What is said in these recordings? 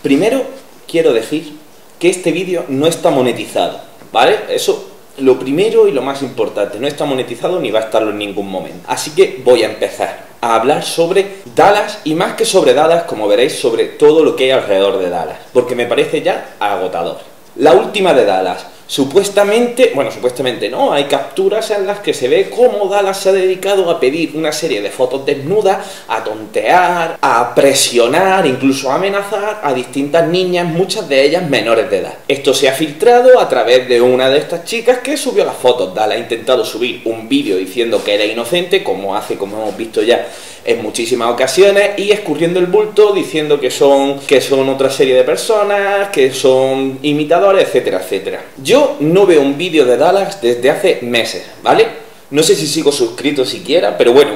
Primero, quiero decir que este vídeo no está monetizado, ¿vale? Eso, lo primero y lo más importante, no está monetizado ni va a estarlo en ningún momento. Así que voy a empezar a hablar sobre Dallas y más que sobre Dallas, como veréis, sobre todo lo que hay alrededor de Dallas, porque me parece ya agotador. La última de Dallas. Supuestamente, bueno, supuestamente no, hay capturas en las que se ve cómo Dallas se ha dedicado a pedir una serie de fotos desnudas, a tontear, a presionar, incluso a amenazar a distintas niñas, muchas de ellas menores de edad. Esto se ha filtrado a través de una de estas chicas que subió las fotos. Dallas ha intentado subir un vídeo diciendo que era inocente, como hemos visto ya en muchísimas ocasiones, y escurriendo el bulto diciendo que son otra serie de personas, que son imitadores, etcétera, etcétera. Yo no veo un vídeo de Dallas desde hace meses, ¿vale? No sé si sigo suscrito siquiera, pero bueno,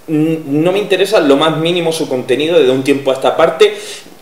no me interesa lo más mínimo su contenido desde un tiempo a esta parte,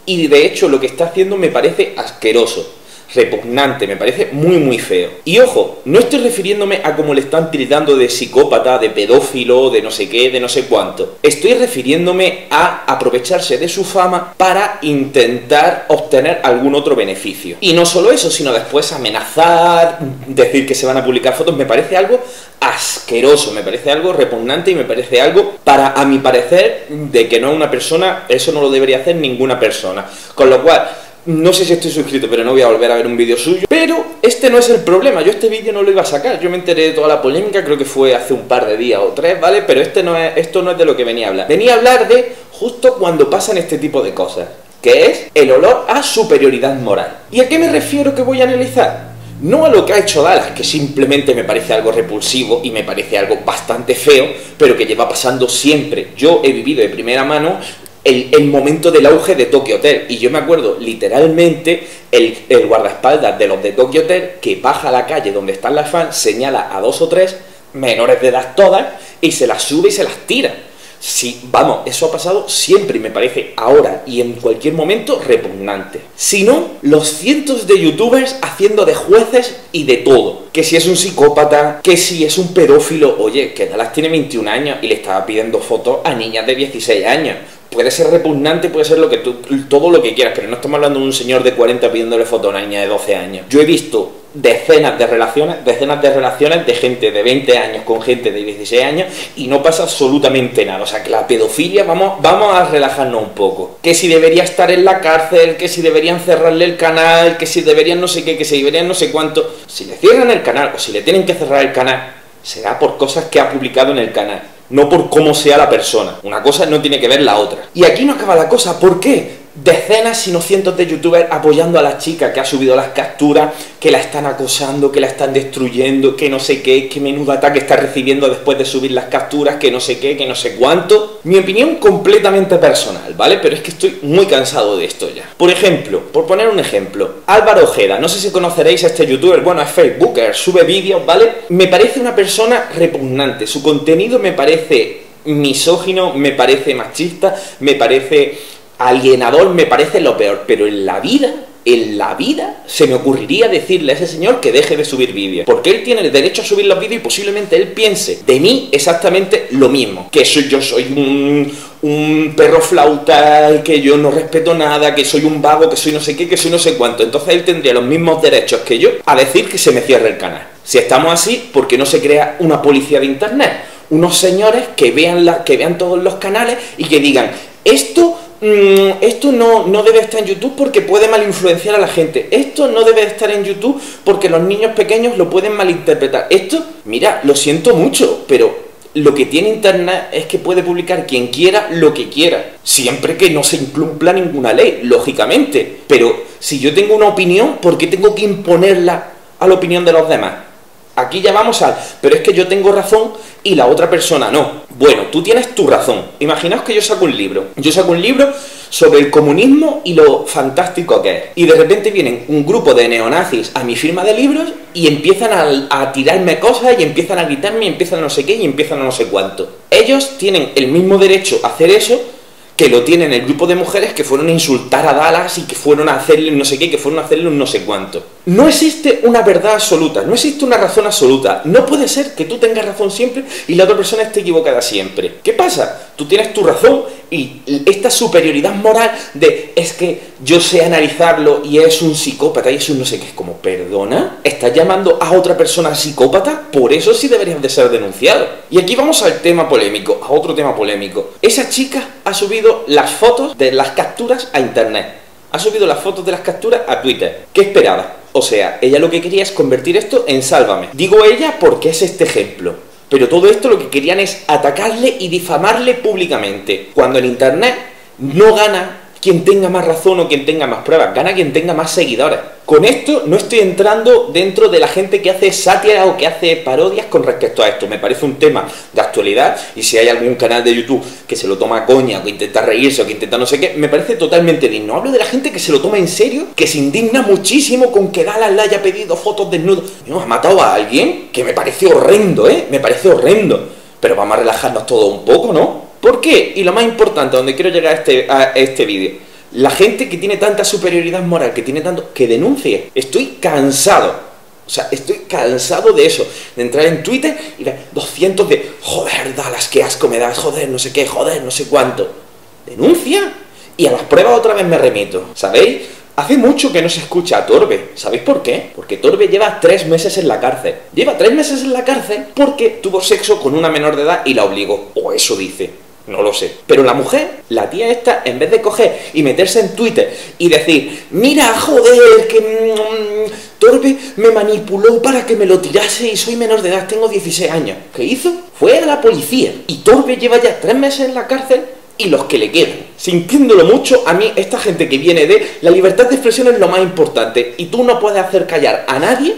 y de hecho lo que está haciendo me parece asqueroso, repugnante, me parece muy muy feo. Y ojo, no estoy refiriéndome a cómo le están tildando de psicópata, de pedófilo, de no sé qué, de no sé cuánto. Estoy refiriéndome a aprovecharse de su fama para intentar obtener algún otro beneficio. Y no solo eso, sino después amenazar, decir que se van a publicar fotos. Me parece algo asqueroso, me parece algo repugnante y me parece algo, a mi parecer, de que no una persona, eso no lo debería hacer ninguna persona. Con lo cual, no sé si estoy suscrito, pero no voy a volver a ver un vídeo suyo. Pero este no es el problema, yo este vídeo no lo iba a sacar. Yo me enteré de toda la polémica, creo que fue hace un par de días o 3, ¿vale? Pero esto no es de lo que venía a hablar. Venía a hablar de justo cuando pasan este tipo de cosas, que es el olor a superioridad moral. ¿Y a qué me refiero que voy a analizar? No a lo que ha hecho Dallas, que simplemente me parece algo repulsivo y me parece algo bastante feo, pero que lleva pasando siempre. Yo he vivido de primera mano el momento del auge de Tokyo Hotel, y yo me acuerdo literalmente el guardaespaldas de los de Tokyo Hotel que baja a la calle donde están las fans, señala a 2 o 3 menores de edad todas y se las sube y se las tira. Sí, vamos, eso ha pasado siempre y me parece ahora y en cualquier momento repugnante. Si no, los cientos de youtubers haciendo de jueces y de todo. Que si es un psicópata, que si es un pedófilo. Oye, que Dallas tiene 21 años y le estaba pidiendo fotos a niñas de 16 años. Puede ser repugnante, puede ser todo lo que quieras, pero no estamos hablando de un señor de 40 pidiéndole foto a una niña de 12 años. Yo he visto decenas de relaciones de gente de 20 años con gente de 16 años y no pasa absolutamente nada. O sea, que la pedofilia, vamos a relajarnos un poco. Que si debería estar en la cárcel, que si deberían cerrarle el canal, que si deberían no sé qué, que si deberían no sé cuánto. Si le cierran el canal o si le tienen que cerrar el canal, será por cosas que ha publicado en el canal, no por cómo sea la persona. Una cosa no tiene que ver la otra. Y aquí no acaba la cosa. ¿Por qué? Decenas, si no cientos de youtubers apoyando a la chica que ha subido las capturas, que la están acosando, que la están destruyendo, que no sé qué, que menudo ataque está recibiendo después de subir las capturas, que no sé qué, que no sé cuánto. Mi opinión completamente personal, ¿vale? Pero es que estoy muy cansado de esto ya. Por ejemplo, por poner un ejemplo, Álvaro Ojeda, no sé si conoceréis a este youtuber, bueno, es facebooker, sube vídeos, ¿vale? Me parece una persona repugnante, su contenido me parece misógino, me parece machista, me parece alienador, me parece lo peor, pero en la vida se me ocurriría decirle a ese señor que deje de subir vídeos, porque él tiene el derecho a subir los vídeos y posiblemente él piense de mí exactamente lo mismo, que yo soy un perro flauta, que yo no respeto nada, que soy un vago, que soy no sé qué, que soy no sé cuánto. Entonces él tendría los mismos derechos que yo a decir que se me cierre el canal. Si estamos así, ¿por qué no se crea una policía de internet? Unos señores que vean todos los canales y que digan, esto no debe estar en YouTube porque puede malinfluenciar a la gente. Esto no debe estar en YouTube porque los niños pequeños lo pueden malinterpretar. Esto, mira, lo siento mucho, pero lo que tiene internet es que puede publicar quien quiera lo que quiera, siempre que no se incumpla ninguna ley, lógicamente. Pero si yo tengo una opinión, ¿por qué tengo que imponerla a la opinión de los demás? Aquí ya vamos pero es que yo tengo razón y la otra persona no. Bueno, tú tienes tu razón. Imaginaos que yo saco un libro. Yo saco un libro sobre el comunismo y lo fantástico que es. Y de repente vienen un grupo de neonazis a mi firma de libros y empiezan a tirarme cosas y empiezan a gritarme y empiezan a no sé qué y empiezan a no sé cuánto. Ellos tienen el mismo derecho a hacer eso que lo tienen el grupo de mujeres que fueron a insultar a Dallas y que fueron a hacerle un no sé qué, que fueron a hacerle un no sé cuánto. No existe una verdad absoluta, no existe una razón absoluta. No puede ser que tú tengas razón siempre y la otra persona esté equivocada siempre. ¿Qué pasa? Tú tienes tu razón y esta superioridad moral de es que yo sé analizarlo y es un psicópata y es un no sé qué, es como, ¿perdona? ¿Estás llamando a otra persona psicópata? Por eso sí deberías de ser denunciado. Y aquí vamos al tema polémico, a otro tema polémico. Esa chica ha subido las fotos de las capturas a internet. Ha subido las fotos de las capturas a Twitter. ¿Qué esperaba? O sea, ella lo que quería es convertir esto en Sálvame. Digo ella porque es este ejemplo. Pero todo esto lo que querían es atacarle y difamarle públicamente. Cuando en internet no gana quien tenga más razón o quien tenga más pruebas, gana quien tenga más seguidores. Con esto no estoy entrando dentro de la gente que hace sátira o que hace parodias con respecto a esto. Me parece un tema de actualidad y si hay algún canal de YouTube que se lo toma a coña o que intenta reírse o que intenta no sé qué, me parece totalmente digno. Hablo de la gente que se lo toma en serio, que se indigna muchísimo con que Dallas le haya pedido fotos desnudos. ¿No? ¿Ha matado a alguien? Que me parece horrendo, me parece horrendo. Pero vamos a relajarnos todos un poco, ¿no? ¿Por qué? Y lo más importante, donde quiero llegar a este vídeo, la gente que tiene tanta superioridad moral, que tiene tanto, que denuncie. Estoy cansado, o sea, estoy cansado de eso, de entrar en Twitter y ver 200 de, joder, Dallas, qué asco me das, joder, no sé qué, joder, no sé cuánto. Denuncia y a las pruebas otra vez me remito, ¿sabéis? Hace mucho que no se escucha a Torbe. ¿Sabéis por qué? Porque Torbe lleva 3 meses en la cárcel. Lleva 3 meses en la cárcel porque tuvo sexo con una menor de edad y la obligó. O eso dice. No lo sé. Pero la mujer, la tía esta, en vez de coger y meterse en Twitter y decir, mira, joder, que Torbe me manipuló para que me lo tirase y soy menor de edad, tengo 16 años. ¿Qué hizo? Fue a la policía. Y Torbe lleva ya 3 meses en la cárcel y los que le quedan. Sintiéndolo mucho, a mí esta gente que viene de la libertad de expresión es lo más importante y tú no puedes hacer callar a nadie,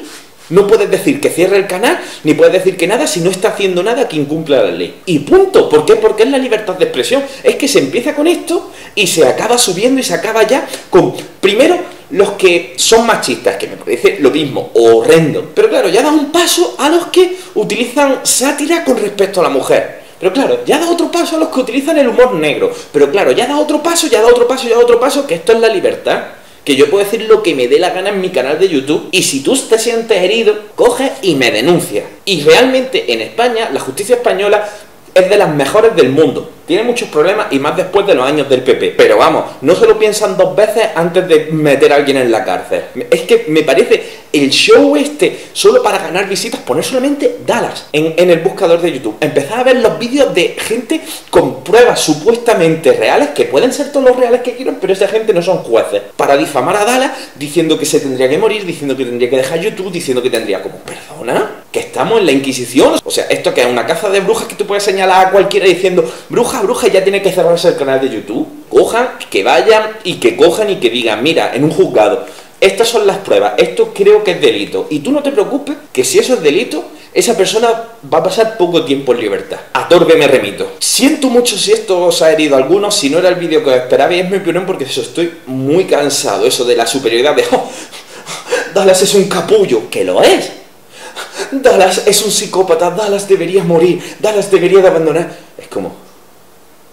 no puedes decir que cierre el canal, ni puedes decir que nada si no está haciendo nada que incumpla la ley. Y punto. ¿Por qué? Porque es la libertad de expresión. Es que se empieza con esto y se acaba subiendo y se acaba ya con, primero, los que son machistas, que me parece lo mismo, horrendo. Pero claro, ya da un paso a los que utilizan sátira con respecto a la mujer. Pero claro, ya da otro paso a los que utilizan el humor negro. Pero claro, ya da otro paso, ya da otro paso, ya da otro paso, que esto es la libertad. Que yo puedo decir lo que me dé la gana en mi canal de YouTube y si tú te sientes herido, coges y me denuncias. Y realmente en España, la justicia española es de las mejores del mundo. Tiene muchos problemas y más después de los años del PP. Pero vamos, no se lo piensan 2 veces antes de meter a alguien en la cárcel. Es que me parece el show este, solo para ganar visitas, poner solamente Dallas en el buscador de YouTube. Empezar a ver los vídeos de gente con pruebas supuestamente reales, que pueden ser todos los reales que quieran, pero esa gente no son jueces. Para difamar a Dallas, diciendo que se tendría que morir, diciendo que tendría que dejar YouTube, diciendo que tendría como, ¿perdona? Que estamos en la Inquisición. O sea, esto que es una caza de brujas que tú puedes señalar a cualquiera diciendo, bruja, ya tiene que cerrarse el canal de YouTube. Cojan, que vayan y que cojan y que digan, mira, en un juzgado, estas son las pruebas, esto creo que es delito. Y tú no te preocupes, que si eso es delito, esa persona va a pasar poco tiempo en libertad. A Torbe me remito. Siento mucho si esto os ha herido a algunos, si no era el vídeo que os esperaba, y es mi opinión porque eso, estoy muy cansado, eso de la superioridad de, oh, Dallas es un capullo, que lo es. Dallas es un psicópata, Dallas debería morir, Dallas debería de abandonar. Es como,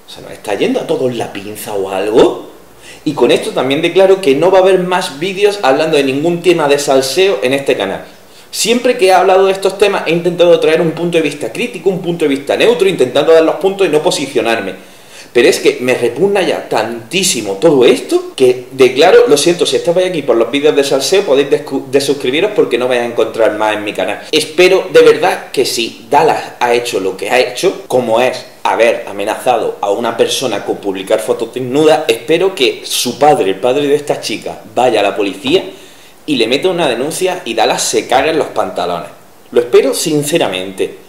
¿se nos está yendo a todos la pinza o algo? Y con esto también declaro que no va a haber más vídeos hablando de ningún tema de salseo en este canal. Siempre que he hablado de estos temas he intentado traer un punto de vista crítico, un punto de vista neutro, intentando dar los puntos y no posicionarme. Pero es que me repugna ya tantísimo todo esto que declaro, lo siento, si estáis aquí por los vídeos de salseo podéis desuscribiros porque no vais a encontrar más en mi canal. Espero de verdad que si Dallas ha hecho lo que ha hecho, como es haber amenazado a una persona con publicar fotos desnudas, espero que su padre, el padre de esta chica, vaya a la policía y le meta una denuncia y Dallas se cague en los pantalones. Lo espero sinceramente.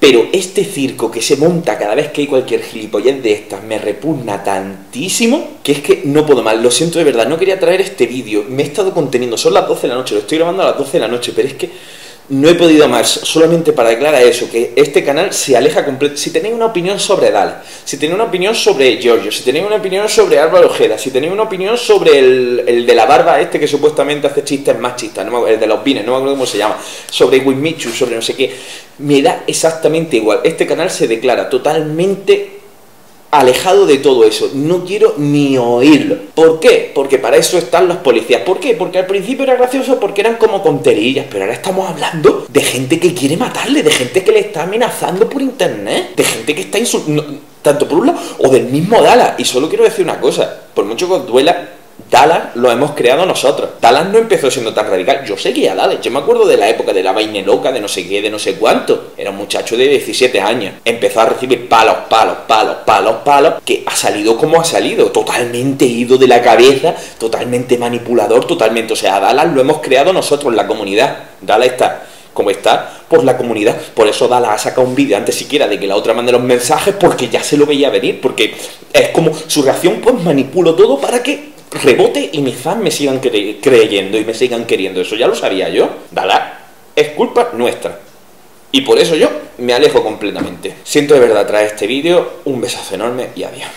Pero este circo que se monta cada vez que hay cualquier gilipollez de estas me repugna tantísimo que es que no puedo más. Lo siento de verdad, no quería traer este vídeo, me he estado conteniendo, son las 12 de la noche, lo estoy grabando a las 12 de la noche, pero es que no he podido más, solamente para declarar eso, que este canal se aleja completamente. Si tenéis una opinión sobre Dallas, si tenéis una opinión sobre Giorgio, si tenéis una opinión sobre Álvaro Ojeda, si tenéis una opinión sobre el de la barba este que supuestamente hace chistes machistas, no el de los vines, no me acuerdo cómo se llama, sobre Wismichu, sobre no sé qué, me da exactamente igual. Este canal se declara totalmente alejado de todo eso, no quiero ni oírlo. ¿Por qué? Porque para eso están los policías. ¿Por qué? Porque al principio era gracioso porque eran como tonterillas, pero ahora estamos hablando de gente que quiere matarle, de gente que le está amenazando por internet, de gente que está insultando, tanto por un lado, o del mismo Dallas. Y solo quiero decir una cosa, por mucho que os duela, Dallas lo hemos creado nosotros. Dallas no empezó siendo tan radical. Yo seguía a Dallas. Yo me acuerdo de la época de la vaina loca, de no sé qué, de no sé cuánto. Era un muchacho de 17 años. Empezó a recibir palos, que ha salido como ha salido. Totalmente ido de la cabeza, totalmente manipulador, totalmente. O sea, a Dallas lo hemos creado nosotros, la comunidad. Dallas está como está por la comunidad. Por eso Dallas ha sacado un vídeo antes siquiera de que la otra mande los mensajes, porque ya se lo veía venir. Porque es como su reacción, pues manipulo todo para que rebote y mis fans me sigan creyendo y me sigan queriendo. Eso ya lo sabía yo. Dallas es culpa nuestra. Y por eso yo me alejo completamente. Siento de verdad traer este vídeo. Un besazo enorme y adiós.